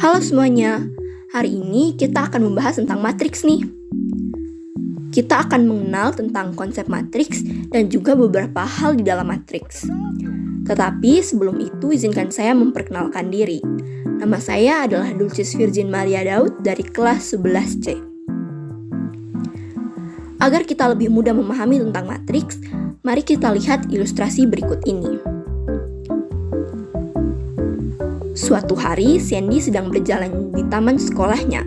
Halo semuanya, hari ini kita akan membahas tentang matriks nih. Kita akan mengenal tentang konsep matriks dan juga beberapa hal di dalam matriks. Tetapi sebelum itu izinkan saya memperkenalkan diri. Nama saya adalah Dulcis Virgin Maria Daud dari kelas 11C. Agar kita lebih mudah memahami tentang matriks, mari kita lihat ilustrasi berikut ini. Suatu hari, Sandy sedang berjalan di taman sekolahnya.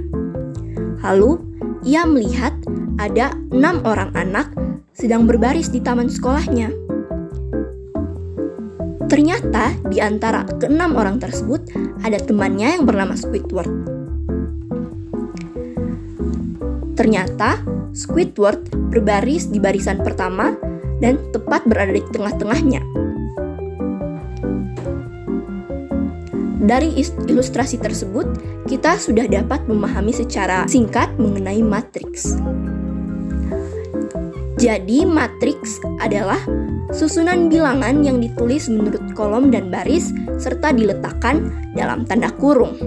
Lalu, ia melihat ada 6 orang anak sedang berbaris di taman sekolahnya. Ternyata, di antara ke-6 orang tersebut, ada temannya yang bernama Squidward. Ternyata, Squidward berbaris di barisan pertama dan tepat berada di tengah-tengahnya. Dari ilustrasi tersebut, kita sudah dapat memahami secara singkat mengenai matriks. Jadi, matriks adalah susunan bilangan yang ditulis menurut kolom dan baris serta diletakkan dalam tanda kurung.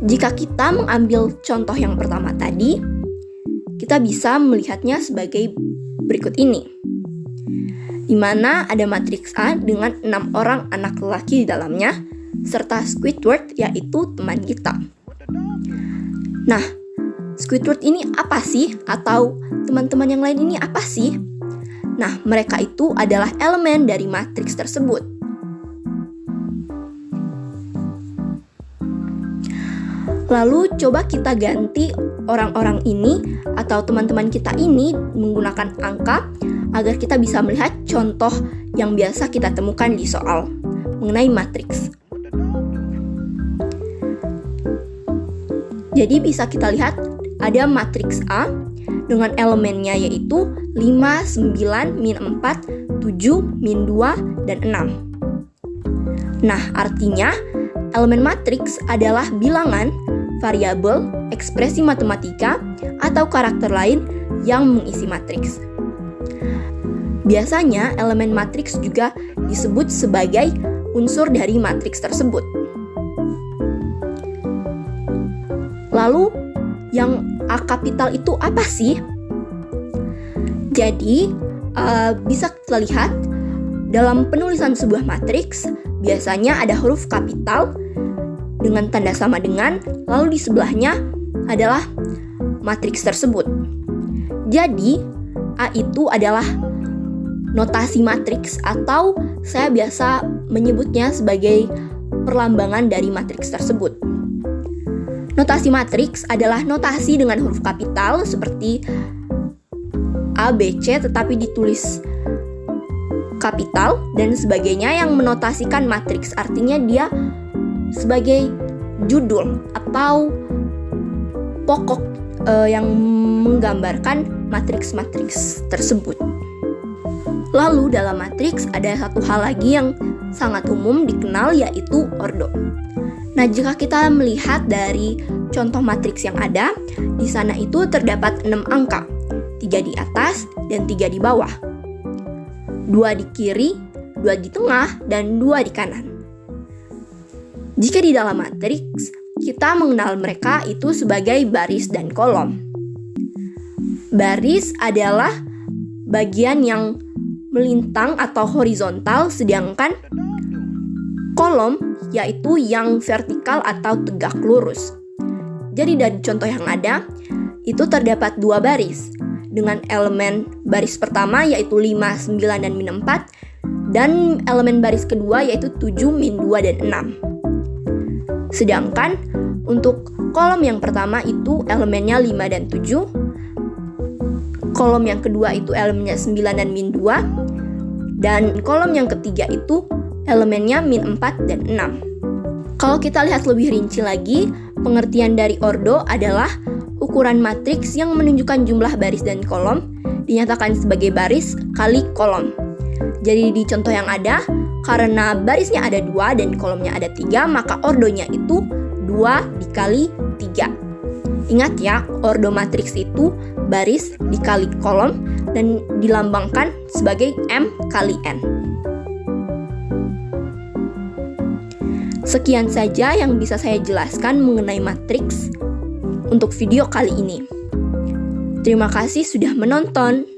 Jika kita mengambil contoh yang pertama tadi, kita bisa melihatnya sebagai berikut ini, di mana ada matriks A dengan 6 orang anak lelaki di dalamnya, serta Squidward yaitu teman kita. Nah, Squidward ini apa sih? Atau teman-teman yang lain ini apa sih? Nah, mereka itu adalah elemen dari matriks tersebut. Lalu coba kita ganti orang-orang ini atau teman-teman kita ini menggunakan angka agar kita bisa melihat contoh yang biasa kita temukan di soal mengenai matriks. Jadi bisa kita lihat ada matriks A dengan elemennya yaitu 5, 9, min 4, 7, min 2, dan 6. Nah, artinya elemen matriks adalah bilangan, variabel, ekspresi matematika, atau karakter lain yang mengisi matriks. Biasanya elemen matriks juga disebut sebagai unsur dari matriks tersebut. Lalu, yang A kapital itu apa sih? Jadi, bisa kita lihat dalam penulisan sebuah matriks, biasanya ada huruf kapital dengan tanda sama dengan, lalu di sebelahnya adalah matriks tersebut. Jadi, A itu adalah notasi matriks atau saya biasa menyebutnya sebagai perlambangan dari matriks tersebut. Notasi matriks adalah notasi dengan huruf kapital seperti A, B, C tetapi ditulis kapital dan sebagainya yang menotasikan matriks. Artinya dia sebagai judul atau pokok yang menggambarkan matriks-matriks tersebut. Lalu dalam matriks ada satu hal lagi yang sangat umum dikenal yaitu ordo. Nah, jika kita melihat dari contoh matriks yang ada, di sana itu terdapat 6 angka, 3 di atas dan 3 di bawah, 2 di kiri, 2 di tengah, dan 2 di kanan. Jika di dalam matriks, kita mengenal mereka itu sebagai baris dan kolom. Baris adalah bagian yang melintang atau horizontal, sedangkan kolom yaitu yang vertikal atau tegak lurus. Jadi dari contoh yang ada, itu terdapat 2 baris dengan elemen baris pertama yaitu 5, 9, dan min 4 dan elemen baris kedua yaitu 7, min 2, dan 6. Sedangkan untuk kolom yang pertama itu elemennya 5 dan 7, kolom yang kedua itu elemennya 9 dan min 2, dan kolom yang ketiga itu elemennya min 4 dan 6. Kalau kita lihat lebih rinci lagi, pengertian dari ordo adalah ukuran matriks yang menunjukkan jumlah baris dan kolom dinyatakan sebagai baris kali kolom. Jadi di contoh yang ada, karena barisnya ada 2 dan kolomnya ada 3, maka ordonya itu 2 dikali 3. Ingat ya, ordo matriks itu baris dikali kolom dan dilambangkan sebagai M kali N. Sekian saja yang bisa saya jelaskan mengenai matriks untuk video kali ini. Terima kasih sudah menonton.